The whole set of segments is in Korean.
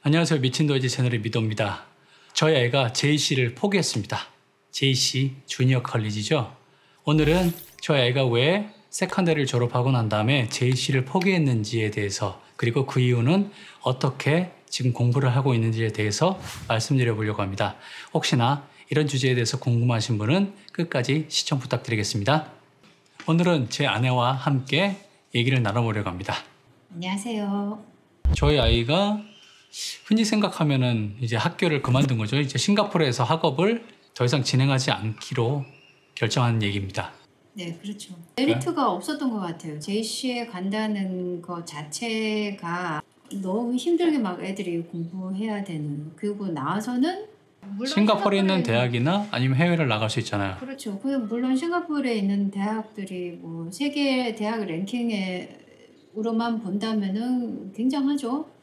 안녕하세요. 미친도이지 채널의 미도입니다. 저희 아이가 JC를 포기했습니다. JC 주니어 컬리지죠. 오늘은 저희 아이가 왜 세컨더리를 졸업하고 난 다음에 JC를 포기했는지에 대해서, 그리고 그 이유는 어떻게 지금 공부를 하고 있는지에 대해서 말씀드려 보려고 합니다. 혹시나 이런 주제에 대해서 궁금하신 분은 끝까지 시청 부탁드리겠습니다. 오늘은 제 아내와 함께 얘기를 나눠보려고 합니다. 안녕하세요. 저희 아이가 흔히 생각하면은 이제 학교를 그만둔 거죠. 이제 싱가포르에서 학업을 더 이상 진행하지 않기로 결정한 얘기입니다. 네, 그렇죠. 메리트가 없었던 것 같아요. JC에 간다는 것 자체가 너무 힘들게 막 애들이 공부해야 되는. 그리고 나와서는 물론 싱가포르에 있는 대학이나 아니면 해외를 나갈 수 있잖아요. 그렇죠. 물론 싱가포르에 있는 대학들이 뭐 세계 대학 랭킹으로만 본다면은 굉장하죠.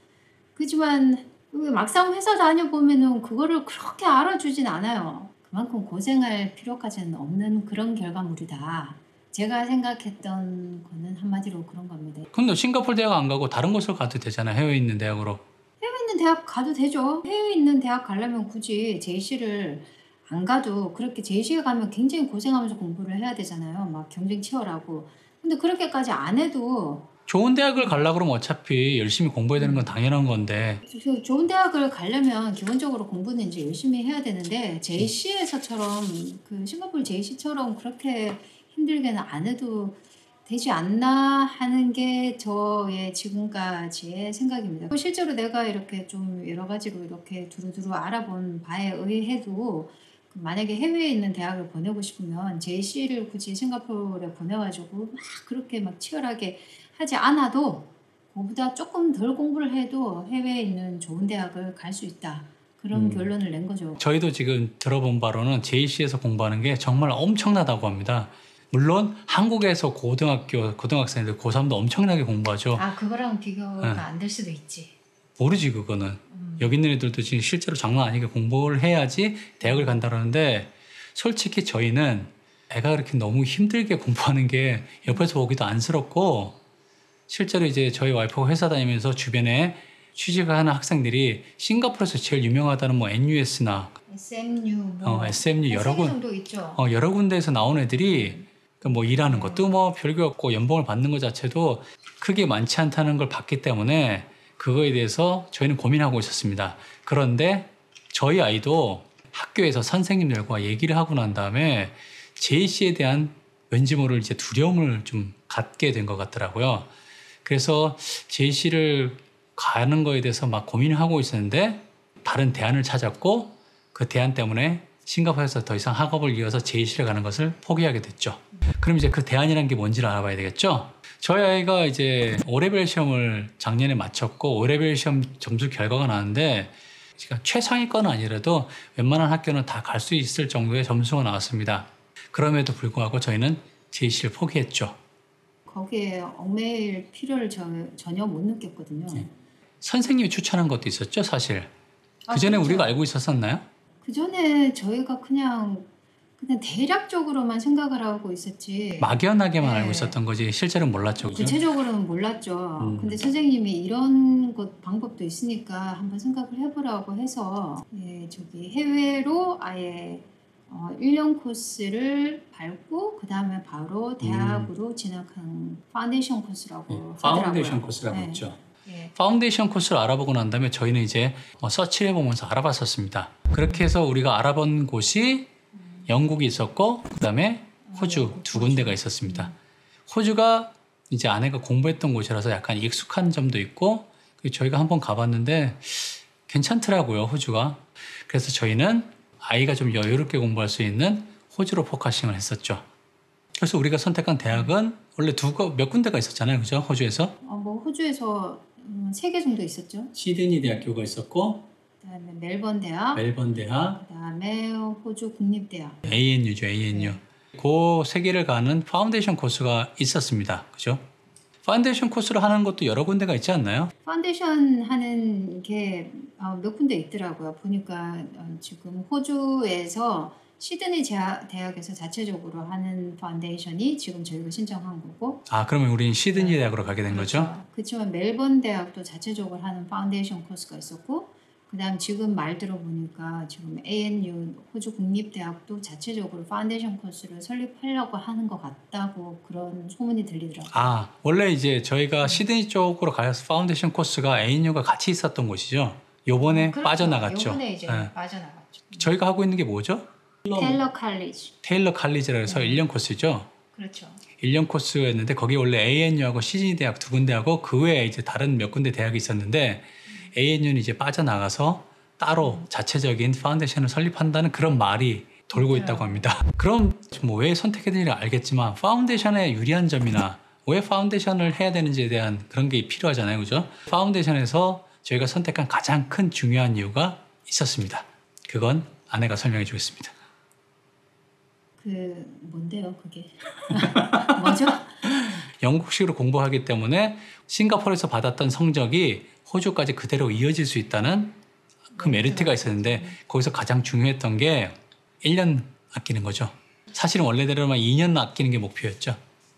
그렇지만 막상 회사 다녀보면은 그거를 그렇게 알아주진 않아요. 그만큼 고생할 필요까지는 없는 그런 결과물이다. 제가 생각했던 거는 한마디로 그런 겁니다. 근데 싱가포르 대학 안 가고 다른 곳을 가도 되잖아요. 해외에 있는 대학으로. 해외에 있는 대학 가도 되죠. 해외에 있는 대학 가려면 굳이 JC를 안 가도 그렇게 JC에 가면 굉장히 고생하면서 공부를 해야 되잖아요. 막 경쟁 치열하고. 근데 그렇게까지 안 해도 좋은 대학을 가려고 그러면 어차피 열심히 공부해야 되는 건 당연한 건데. 좋은 대학을 가려면 기본적으로 공부는 이제 열심히 해야 되는데 JC에서처럼 그 싱가포르 JC처럼 그렇게 힘들게는 안 해도 되지 않나 하는 게 저의 지금까지의 생각입니다. 실제로 내가 이렇게 좀 여러 가지로 이렇게 두루두루 알아본 바에 의해도 만약에 해외에 있는 대학을 보내고 싶으면 JC를 굳이 싱가포르에 보내가지고 막 그렇게 막 치열하게 하지 않아도 그보다 조금 덜 공부를 해도 해외에 있는 좋은 대학을 갈 수 있다. 그런 결론을 낸 거죠. 저희도 지금 들어본 바로는 JC에서 공부하는 게 정말 엄청나다고 합니다. 물론 한국에서 고등학생들 고3도 엄청나게 공부하죠. 그거랑 비교가 안 될 수도 있지. 모르지 그거는. 여기 있는 애들도 지금 실제로 장난 아니게 공부를 해야지 대학을 간다는데, 솔직히 저희는 애가 그렇게 너무 힘들게 공부하는 게 옆에서 보기도 안쓰럽고, 실제로 이제 저희 와이프가 회사 다니면서 주변에 취직을 하는 학생들이 싱가포르에서 제일 유명하다는 뭐 NUS나 SMU 여러 정도 있죠. 여러 군데에서 나온 애들이 뭐 일하는 것도 뭐 별거 없고 연봉을 받는 것 자체도 크게 많지 않다는 걸 봤기 때문에 그거에 대해서 저희는 고민하고 있었습니다. 그런데 저희 아이도 학교에서 선생님들과 얘기를 하고 난 다음에 JC에 대한 왠지 모를 이제 두려움을 좀 갖게 된 것 같더라고요. 그래서 JC를 가는 거에 대해서 막 고민을 하고 있었는데 다른 대안을 찾았고, 그 대안 때문에 싱가포르에서 더 이상 학업을 이어서 JC를 가는 것을 포기하게 됐죠. 그럼 이제 그 대안이란 게 뭔지를 알아봐야 되겠죠. 저희 아이가 이제 O레벨 시험을 작년에 마쳤고 O레벨 시험 점수 결과가 나왔는데 최상위권은 아니라도 웬만한 학교는 다 갈 수 있을 정도의 점수가 나왔습니다. 그럼에도 불구하고 저희는 JC를 포기했죠. 거기에 얽매일 필요를 전혀 못 느꼈거든요. 네. 선생님이 추천한 것도 있었죠, 사실. 그전에 그렇죠. 우리가 알고 있었었나요? 그전에 저희가 그냥 대략적으로만 생각을 하고 있었지. 막연하게만 알고 있었던 거지 실제로는 몰랐죠. 그죠? 구체적으로는 몰랐죠. 근데 선생님이 이런 방법도 있으니까 한번 생각을 해보라고 해서 해외로 아예 1년 코스를 밟고 그 다음에 바로 대학으로 진학한 파운데이션 코스라고 하더라고요. 파운데이션 코스라고 있죠. 예. 파운데이션 코스를 알아보고 난 다음에 저희는 이제 서치를 해보면서 알아봤었습니다. 그렇게 해서 우리가 알아본 곳이 영국이 있었고 그 다음에 호주 두 군데가 있었습니다. 호주가 이제 아내가 공부했던 곳이라서 약간 익숙한 점도 있고, 저희가 한번 가봤는데 괜찮더라고요, 호주가. 그래서 저희는 아이가 좀 여유롭게 공부할 수 있는 호주로 포커싱을 했었죠. 그래서 우리가 선택한 대학은 원래 몇 군데가 있었잖아요, 그죠? 호주에서. 호주에서 3개 정도 있었죠. 시드니 대학교가 있었고, 그다음에 멜번 대학, 그다음에 호주 국립대학. ANU죠, ANU. 그 세 개를 가는 파운데이션 코스가 있었습니다, 그죠? 파운데이션 코스를 하는 것도 여러 군데가 있지 않나요? 파운데이션 하는 게 몇 군데 있더라고요. 보니까 지금 호주에서 시드니 대학에서 자체적으로 하는 파운데이션이 지금 저희가 신청한 거고. 아, 그러면 우린 시드니 대학으로 가게 된 거죠? 그렇죠. 그렇지만 멜번 대학도 자체적으로 하는 파운데이션 코스가 있었고, 그다음 지금 말 들어보니까 지금 ANU 호주 국립대학도 자체적으로 파운데이션 코스를 설립하려고 하는 것 같다고 그런 소문이 들리더라고요. 아, 원래 이제 저희가 시드니 쪽으로 가서 파운데이션 코스가 ANU가 같이 있었던 곳이죠. 요번에 그렇죠. 빠져나갔죠. 요번에 이제 네. 빠져나갔죠. 저희가 하고 있는 게 뭐죠? 테일러 칼리지. 테일러 칼리지라 해서 1년 코스죠. 그렇죠. 1년 코스였는데 거기 원래 ANU하고 시드니 대학 두 군데하고 그 외에 이제 다른 몇 군데 대학이 있었는데 ANU는 이제 빠져나가서 따로 자체적인 파운데이션을 설립한다는 그런 말이 돌고 맞아요. 있다고 합니다. 그럼 뭐 왜 선택했는지 알겠지만 파운데이션의 유리한 점이나 왜 파운데이션을 해야 되는지에 대한 그런 게 필요하잖아요. 그죠? 파운데이션에서 저희가 선택한 가장 큰 중요한 이유가 있었습니다. 그건 아내가 설명해 주겠습니다. 뭔데요, 그게? 뭐죠? 영국식으로 공부하기 때문에 싱가포르에서 받았던 성적이 호주까지 그대로 이어질 수 있다는 그 메리트가 있었는데 거기서 가장 중요했던 게 1년 아끼는 거죠. 사실은 원래대로만 2년 아끼는 게 목표였죠.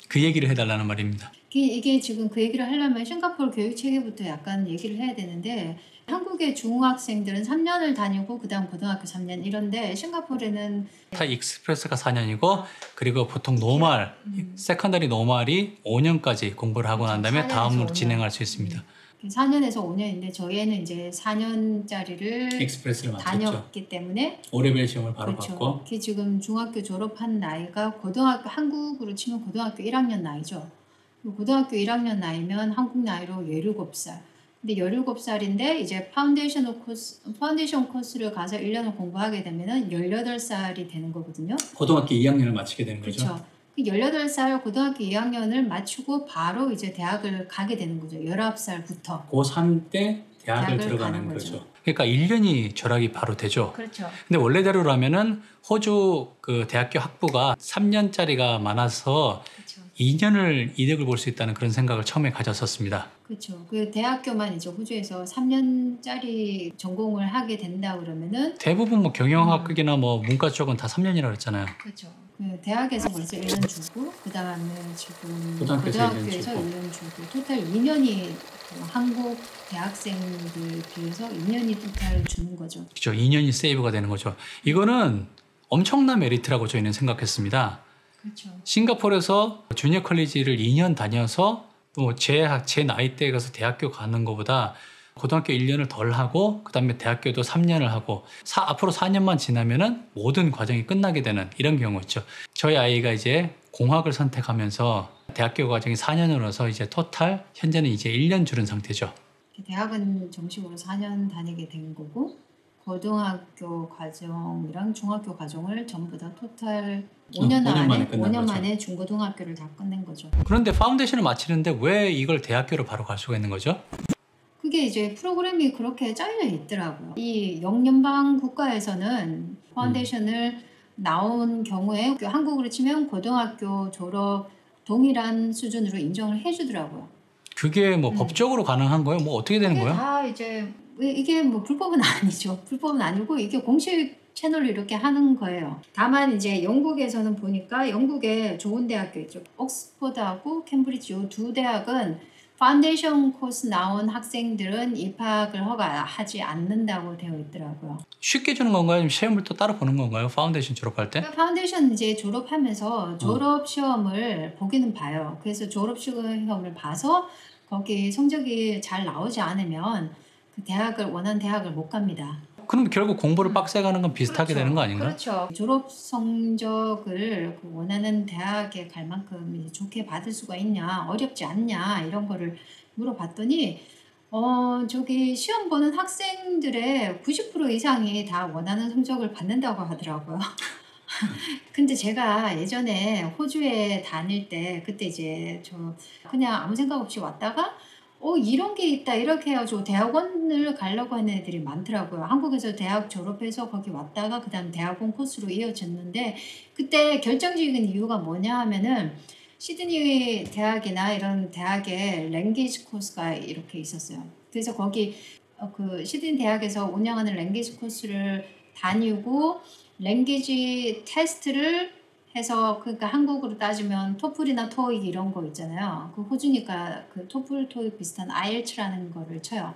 그 얘기를 해달라는 말입니다. 이게 지금 그 얘기를 하려면 싱가포르 교육 체계부터 약간 얘기를 해야 되는데, 한국의 중학생들은 3년을 다니고 그다음 고등학교 3년 이런데 싱가포르에는 타 익스프레스가 4년이고 그리고 보통 노말, 세컨더리 노말이 5년까지 공부를 하고 난 다음에 4년에서 다음으로 5년. 진행할 수 있습니다. 4년에서 5년인데 저희는 이제 4년짜리를 익스프레스를 다녔기 때문에 오레벨 시험을 바로 그렇죠. 받고 그게 지금 중학교 졸업한 나이가 고등학교 한국으로 치면 고등학교 1학년 나이죠. 고등학교 1학년 나이면 한국 나이로 17살. 근데 17살인데 이제 파운데이션 코스를 가서 1년을 공부하게 되면은 18살이 되는 거거든요. 고등학교 2학년을 마치게 되는 그렇죠. 그 18살 고등학교 2학년을 마치고 바로 이제 대학을 가게 되는 거죠. 19살부터. 고3 때 대학을 들어가는 가는 거죠. 그러니까 1년이 절약이 바로 되죠. 그렇죠. 근데 원래대로라면은 호주 그 대학교 학부가 3년짜리가 많아서 그렇죠. 2년을 이득을 볼 수 있다는 그런 생각을 처음에 가졌었습니다. 그렇죠. 그 대학교만 이제 호주에서 3년짜리 전공을 하게 된다 그러면은 대부분 뭐 경영학이나 뭐 문과 쪽은 다 3년이라고 그랬잖아요. 그렇죠. 그 대학에서 벌써 1년 주고 그다음에 지금 고등학교에서 고등학교에서 1년 1년 주고 토탈 2년이 한국 대학생들 비해서 2년이 토탈 주는 거죠. 그렇죠. 2년이 세이브가 되는 거죠. 이거는 엄청난 메리트라고 저희는 생각했습니다. 그렇죠. 싱가포르에서 주니어 컬리지를 2년 다녀서 또 제 나이대에 가서 대학교 가는 것보다 고등학교 1년을 덜 하고 그다음에 대학교도 3년을 하고 앞으로 4년만 지나면은 모든 과정이 끝나게 되는 이런 경우였죠. 저희 아이가 이제 공학을 선택하면서 대학교 과정이 4년으로서 이제 토탈 현재는 이제 1년 줄은 상태죠. 대학은 정식으로 4년 다니게 된 거고 고등학교 과정이랑 중학교 과정을 전부 다 토탈 5년 5년 만에 끝난 5년 거죠. 만에 중고등학교를 다 끝낸 거죠. 그런데 파운데이션을 마치는데 왜 이걸 대학교로 바로 갈 수가 있는 거죠? 그게 이제 프로그램이 그렇게 짜여져 있더라고요. 이 영연방 국가에서는 파운데이션을 나온 경우에 한국으로 치면 고등학교 졸업 동일한 수준으로 인정을 해주더라고요. 그게 뭐 법적으로 가능한 거예요? 뭐 어떻게 되는 이게 거예요? 다 이제 이게 뭐 불법은 아니죠. 불법은 아니고 이게 공식 채널로 이렇게 하는 거예요. 다만 이제 영국에서는 보니까 영국에 좋은 대학교 있죠. 옥스퍼드하고 캠브리지 이 두 대학은 파운데이션 코스 나온 학생들은 입학을 허가하지 않는다고 되어 있더라고요. 쉽게 주는 건가요? 아니면 시험을 또 따로 보는 건가요? 파운데이션 졸업할 때? 그러니까 파운데이션 이제 졸업하면서 졸업 시험을 보기는 봐요. 그래서 졸업 시험을 봐서 거기 성적이 잘 나오지 않으면 그 대학을 원하는 대학을 못 갑니다. 그럼 결국 공부를 빡세게 하는 건 비슷하게 되는 거 아닌가요? 그렇죠. 졸업 성적을 그 원하는 대학에 갈 만큼 이제 좋게 받을 수가 있냐, 어렵지 않냐 이런 거를 물어봤더니 저기 시험 보는 학생들의 90% 이상이 다 원하는 성적을 받는다고 하더라고요. 근데 제가 예전에 호주에 다닐 때 그때 이제 저 그냥 아무 생각 없이 왔다가 이런 게 있다 이렇게 해가지고 대학원을 가려고 하는 애들이 많더라고요. 한국에서 대학 졸업해서 거기 왔다가 그 다음 대학원 코스로 이어졌는데 그때 결정적인 이유가 뭐냐 하면은 시드니 대학이나 이런 대학에 랭귀지 코스가 이렇게 있었어요. 그래서 거기 그 시드니 대학에서 운영하는 랭귀지 코스를 다니고 랭귀지 테스트를 해서 그러니까 한국으로 따지면 토플이나 토익 이런 거 있잖아요. 그 호주니까 그 토플 토익 비슷한 IELTS라는 거를 쳐요.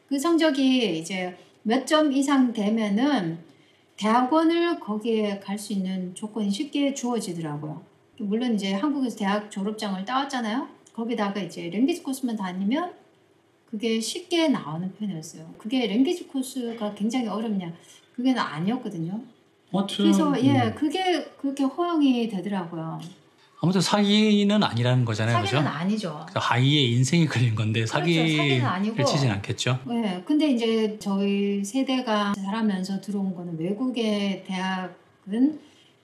그 성적이 이제 몇 점 이상 되면은 대학원을 거기에 갈 수 있는 조건이 쉽게 주어지더라고요. 물론 이제 한국에서 대학 졸업장을 따왔잖아요. 거기다가 이제 랭귀지 코스만 다니면 그게 쉽게 나오는 편이었어요. 그게 랭귀지 코스가 굉장히 어렵냐? 그게 아니었거든요. 그래서 그게 그렇게 허용이 되더라고요. 아무튼 사기는 아니라는 거잖아요, 사기는 그죠? 아니죠. 하이의 인생이 걸린 건데 사기는 사기를 아니고. 치진 않겠죠. 네, 근데 이제 저희 세대가 자라면서 들어온 거는 외국의 대학은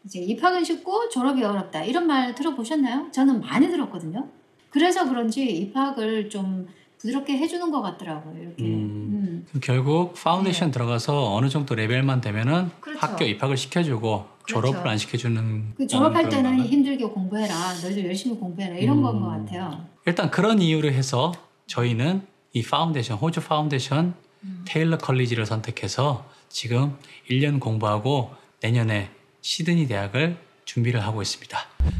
이제 입학은 쉽고 졸업이 어렵다 이런 말 들어보셨나요? 저는 많이 들었거든요. 그래서 그런지 입학을 좀 부드럽게 해주는 것 같더라고요. 이렇게. 그럼 결국 파운데이션 들어가서 어느 정도 레벨만 되면은 그렇죠. 학교 입학을 시켜주고 졸업을 그렇죠. 안 시켜주는 그 졸업할 그런 때는 건가요? 힘들게 공부해라. 너희들 열심히 공부해라. 이런 건 것 같아요. 일단 그런 이유로 해서 저희는 이 파운데이션, 호주 파운데이션 테일러 컬리지를 선택해서 지금 1년 공부하고 내년에 시드니 대학을 준비를 하고 있습니다.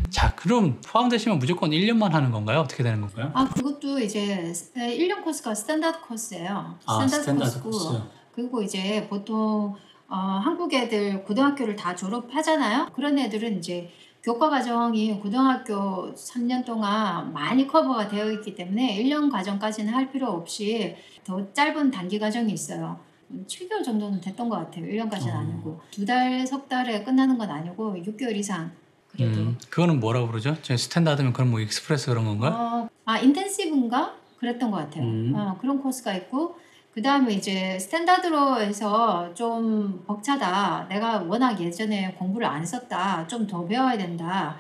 자, 그럼 파운데이션은 무조건 1년만 하는 건가요? 어떻게 되는 건가요? 그것도 이제 1년 코스가 스탠다드 코스예요. 스탠다드 코스. 그리고 이제 보통 한국 애들 고등학교를 다 졸업하잖아요. 그런 애들은 이제 교과 과정이 고등학교 3년 동안 많이 커버가 되어 있기 때문에 1년 과정까지는 할 필요 없이 더 짧은 단기 과정이 있어요. 7개월 정도는 됐던 것 같아요. 1년까지는 아니고. 2달, 석 달에 끝나는 건 아니고 6개월 이상. 그래도. 그거는 뭐라고 그러죠? 저희 스탠다드면 그럼 뭐 익스프레스 그런 건가요? 인텐시브인가? 그랬던 것 같아요. 그런 코스가 있고 그 다음에 이제 스탠다드로 해서 좀 벅차다. 내가 워낙 예전에 공부를 안 했었다. 좀 더 배워야 된다.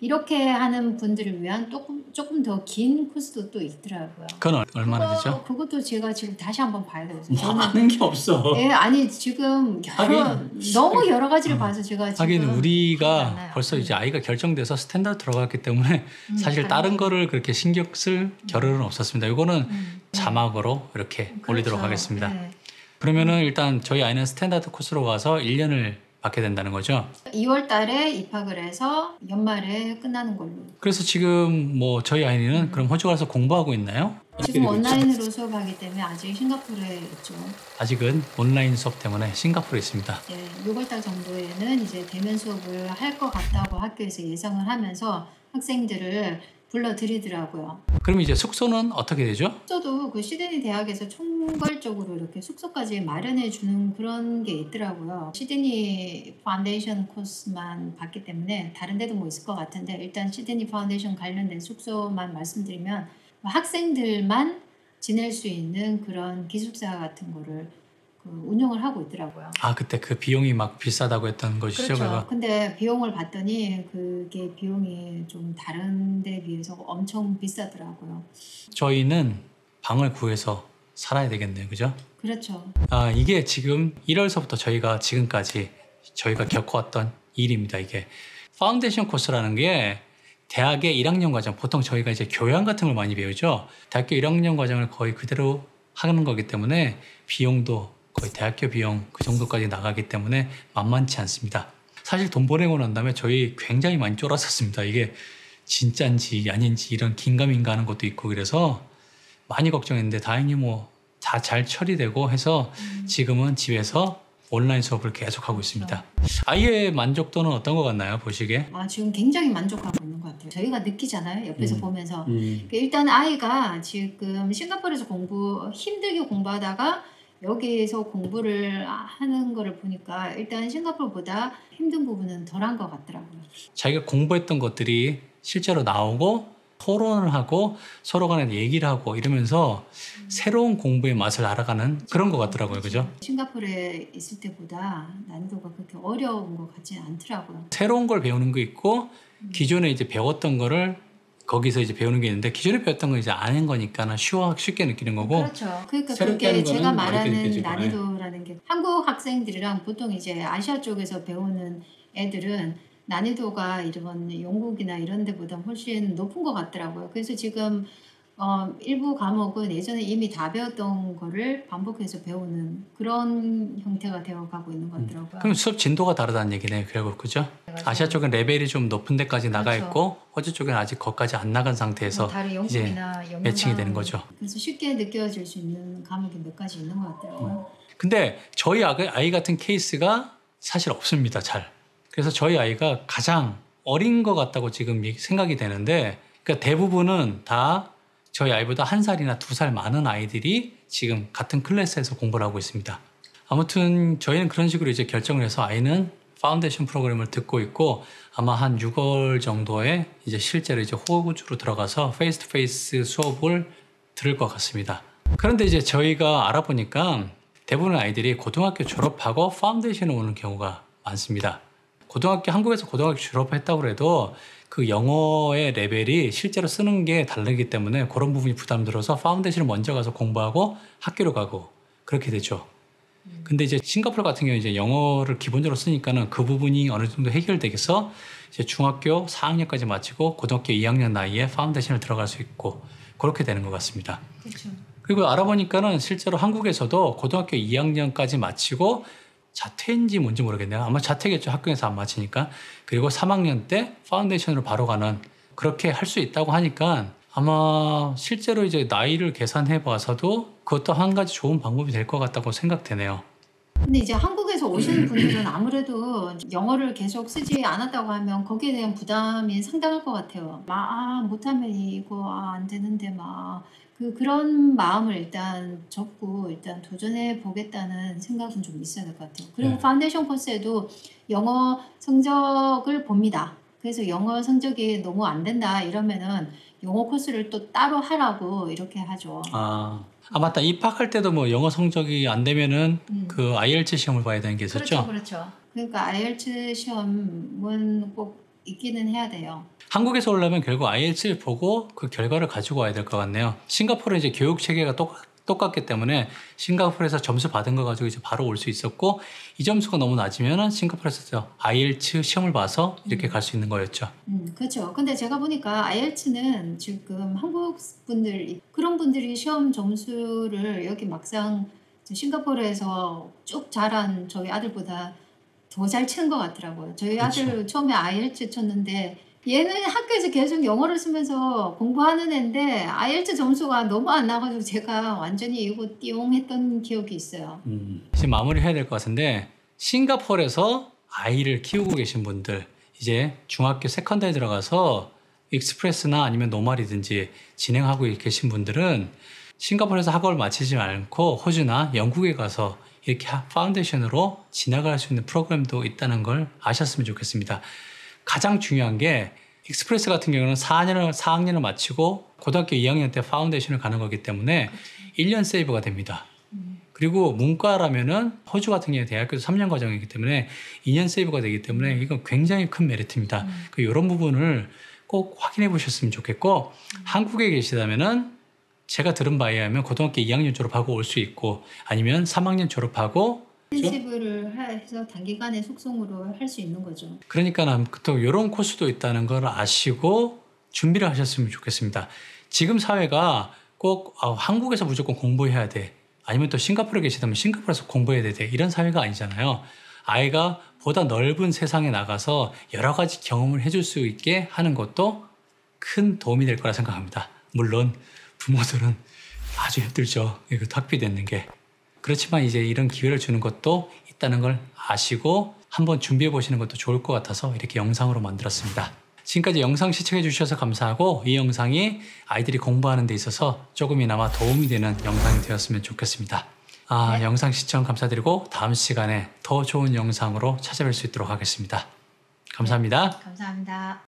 이렇게 하는 분들을 위한 조금 더 긴 코스도 또 있더라고요. 그건 얼마나 되죠? 그것도 제가 지금 다시 한번 봐야 되거든요. 뭐 아는 게 없어. 아니 지금 너무 여러 가지를 봐서 제가 지금 하긴 기억이 안 우리가 나요. 벌써 이제 아이가 결정돼서 스탠다드 들어갔기 때문에 사실 다른 거를 그렇게 신경 쓸 겨를은 없었습니다. 이거는 자막으로 이렇게 올리도록 그렇죠. 하겠습니다. 네. 그러면은 일단 저희 아이는 스탠다드 코스로 가서 1년을 받게 된다는 거죠. 2월 달에 입학을 해서 연말에 끝나는 걸로. 그래서 지금 뭐 저희 아이는 그럼 호주 가서 공부하고 있나요? 지금 온라인으로 수업하기 때문에 아직 싱가포르에 있죠. 아직은 온라인 수업 때문에 싱가포르에 있습니다. 6월 달 정도에는 이제 대면 수업을 할 것 같다고 학교에서 예상을 하면서 학생들을 불러들이더라고요. 그럼 이제 숙소는 어떻게 되죠? 숙소도 그 시드니 대학에서 총괄적으로 이렇게 숙소까지 마련해 주는 그런 게 있더라고요. 시드니 파운데이션 코스만 받기 때문에 다른 데도 뭐 있을 것 같은데 일단 시드니 파운데이션 관련된 숙소만 말씀드리면 학생들만 지낼 수 있는 그런 기숙사 같은 거를 운영을 하고 있더라고요. 그때 그 비용이 막 비싸다고 했던 것이죠? 그렇죠. 근데 비용을 봤더니 그게 비용이 좀 다른 데 비해서 엄청 비싸더라고요. 저희는 방을 구해서 살아야 되겠네요. 그죠? 그렇죠. 이게 지금 1월서부터 저희가 지금까지 저희가 겪어왔던 일입니다. 이게 파운데이션 코스라는 게 대학의 1학년 과정, 보통 저희가 이제 교양 같은 걸 많이 배우죠. 대학교 1학년 과정을 거의 그대로 하는 거기 때문에 비용도 거의 대학교 비용 그 정도까지 나가기 때문에 만만치 않습니다. 사실 돈 보내고 난 다음에 저희 굉장히 많이 쫄았었습니다. 이게 진짜인지 아닌지 이런 긴가민가 하는 것도 있고 그래서 많이 걱정했는데 다행히 뭐 다 잘 처리되고 해서 지금은 집에서 온라인 수업을 계속하고 있습니다. 아이의 만족도는 어떤 것 같나요? 보시기에? 지금 굉장히 만족하고 있는 것 같아요. 저희가 느끼잖아요. 옆에서 보면서. 일단 아이가 지금 싱가포르에서 힘들게 공부하다가 여기에서 공부를 하는 거를 보니까 일단 싱가포르보다 힘든 부분은 덜한 것 같더라고요. 자기가 공부했던 것들이 실제로 나오고 토론을 하고 서로 간에 얘기를 하고 이러면서 새로운 공부의 맛을 알아가는 그런 것 같더라고요. 그죠? 싱가포르에 있을 때보다 난이도가 그렇게 어려운 것 같지는 않더라고요. 새로운 걸 배우는 거 있고 기존에 이제 배웠던 거를 거기서 이제 배우는 게 있는데 기존에 배웠던 건 이제 아는 거니까 쉽게 느끼는 거고. 그렇죠. 그러니까 새롭게 그게 하는 제가 거는 말하는 어렵게 느껴지고, 난이도라는 게 한국 학생들이랑 보통 이제 아시아 쪽에서 배우는 애들은 난이도가 이런 영국이나 이런 데보다 훨씬 높은 것 같더라고요. 그래서 지금 일부 과목은 예전에 이미 다 배웠던 거를 반복해서 배우는 그런 형태가 되어 가고 있는 것 같더라고요. 그럼 수업 진도가 다르다는 얘기네요, 결국. 그죠? 아시아 쪽은 레벨이 좀 높은 데까지 나가 그렇죠. 있고 호주 쪽은 아직 거기까지 안 나간 상태에서 다른 이제 영국이나 영문 매칭이 과목, 되는 거죠. 그래서 쉽게 느껴질 수 있는 과목이 몇 가지 있는 것 같더라고요. 근데 저희 아이 같은 케이스가 사실 없습니다, 잘. 그래서 저희 아이가 가장 어린 것 같다고 지금 생각이 되는데, 그러니까 대부분은 다 저희 아이보다 1살이나 2살 많은 아이들이 지금 같은 클래스에서 공부를 하고 있습니다. 아무튼 저희는 그런 식으로 이제 결정을 해서 아이는 파운데이션 프로그램을 듣고 있고, 아마 한 6월 정도에 이제 실제로 이제 호주로 들어가서 페이스 투 페이스 수업을 들을 것 같습니다. 그런데 이제 저희가 알아보니까 대부분의 아이들이 고등학교 졸업하고 파운데이션에 오는 경우가 많습니다. 한국에서 고등학교 졸업했다고 해도 그 영어의 레벨이 실제로 쓰는 게 다르기 때문에 그런 부분이 부담들어서 파운데이션을 먼저 가서 공부하고 학교로 가고 그렇게 되죠. 근데 이제 싱가포르 같은 경우 이제 영어를 기본적으로 쓰니까는 그 부분이 어느 정도 해결되겠어 이제 중학교 4학년까지 마치고 고등학교 2학년 나이에 파운데이션을 들어갈 수 있고 그렇게 되는 것 같습니다. 그렇죠. 그리고 알아보니까는 실제로 한국에서도 고등학교 2학년까지 마치고 자퇴인지 뭔지 모르겠네요. 아마 자퇴겠죠. 학교에서 안 마치니까. 그리고 3학년 때 파운데이션으로 바로 가는 그렇게 할 수 있다고 하니까 아마 실제로 이제 나이를 계산해 봐서도 그것도 한 가지 좋은 방법이 될 것 같다고 생각되네요. 근데 이제 한국에서 오시는 분들은 아무래도 영어를 계속 쓰지 않았다고 하면 거기에 대한 부담이 상당할 것 같아요. 못하면 이거 안 되는데 그런 마음을 일단 접고 일단 도전해 보겠다는 생각은 좀 있어야 될 것 같아요. 그리고 네. 파운데이션 코스에도 영어 성적을 봅니다. 그래서 영어 성적이 너무 안 된다 이러면은 영어 코스를 또 따로 하라고 이렇게 하죠. 맞다. 입학할 때도 뭐 영어 성적이 안 되면은 그 IELTS 시험을 봐야 되는 게 있었죠? 그렇죠. 그러니까 IELTS 시험은 꼭 있기는 해야 돼요. 한국에서 오려면 결국 IELTS를 보고 그 결과를 가지고 와야 될 것 같네요. 싱가포르는 이제 교육 체계가 똑같기 때문에 싱가포르에서 점수 받은 거 가지고 이제 바로 올 수 있었고 이 점수가 너무 낮으면은 싱가포르에서 IELTS 시험을 봐서 이렇게 갈 수 있는 거였죠. 그렇죠. 근데 제가 보니까 IELTS는 지금 한국 분들 그런 분들이 시험 점수를 여기 막상 싱가포르에서 쭉 자란 저희 아들보다 더 잘 치는 것 같더라고요. 저희 그렇죠. 아들 처음에 IELTS 쳤는데 얘는 학교에서 계속 영어를 쓰면서 공부하는 애인데 IELTS 점수가 너무 안 나가지고 제가 완전히 이거 띠용 했던 기억이 있어요. 이제 마무리해야 될 것 같은데 싱가포르에서 아이를 키우고 계신 분들 이제 중학교 세컨드에 들어가서 익스프레스나 아니면 노말이든지 진행하고 계신 분들은 싱가포르에서 학업을 마치지 않고 호주나 영국에 가서 이렇게 파운데이션으로 지나갈 수 있는 프로그램도 있다는 걸 아셨으면 좋겠습니다. 가장 중요한 게 익스프레스 같은 경우는 4학년을 마치고 고등학교 2학년 때 파운데이션을 가는 거기 때문에 1년 세이브가 됩니다. 그리고 문과라면은 호주 같은 경우에 대학교도 3년 과정이기 때문에 2년 세이브가 되기 때문에 이건 굉장히 큰 메리트입니다. 이런 부분을 꼭 확인해 보셨으면 좋겠고 한국에 계시다면은 제가 들은 바에 의하면 고등학교 2학년 졸업하고 올 수 있고 아니면 3학년 졸업하고 인텐시브를 해서 단기간에 속성으로 할 수 있는 거죠. 그러니까 또 이런 코스도 있다는 걸 아시고 준비를 하셨으면 좋겠습니다. 지금 사회가 꼭 한국에서 무조건 공부해야 돼. 아니면 또 싱가포르에 계시다면 싱가포르에서 공부해야 돼. 이런 사회가 아니잖아요. 아이가 보다 넓은 세상에 나가서 여러 가지 경험을 해줄 수 있게 하는 것도 큰 도움이 될 거라 생각합니다. 물론 부모들은 아주 힘들죠. 이거 학비 냈는 게. 그렇지만 이제 이런 기회를 주는 것도 있다는 걸 아시고 한번 준비해 보시는 것도 좋을 것 같아서 이렇게 영상으로 만들었습니다. 지금까지 영상 시청해 주셔서 감사하고 이 영상이 아이들이 공부하는 데 있어서 조금이나마 도움이 되는 영상이 되었으면 좋겠습니다. 네. 영상 시청 감사드리고 다음 시간에 더 좋은 영상으로 찾아뵐 수 있도록 하겠습니다. 감사합니다. 감사합니다.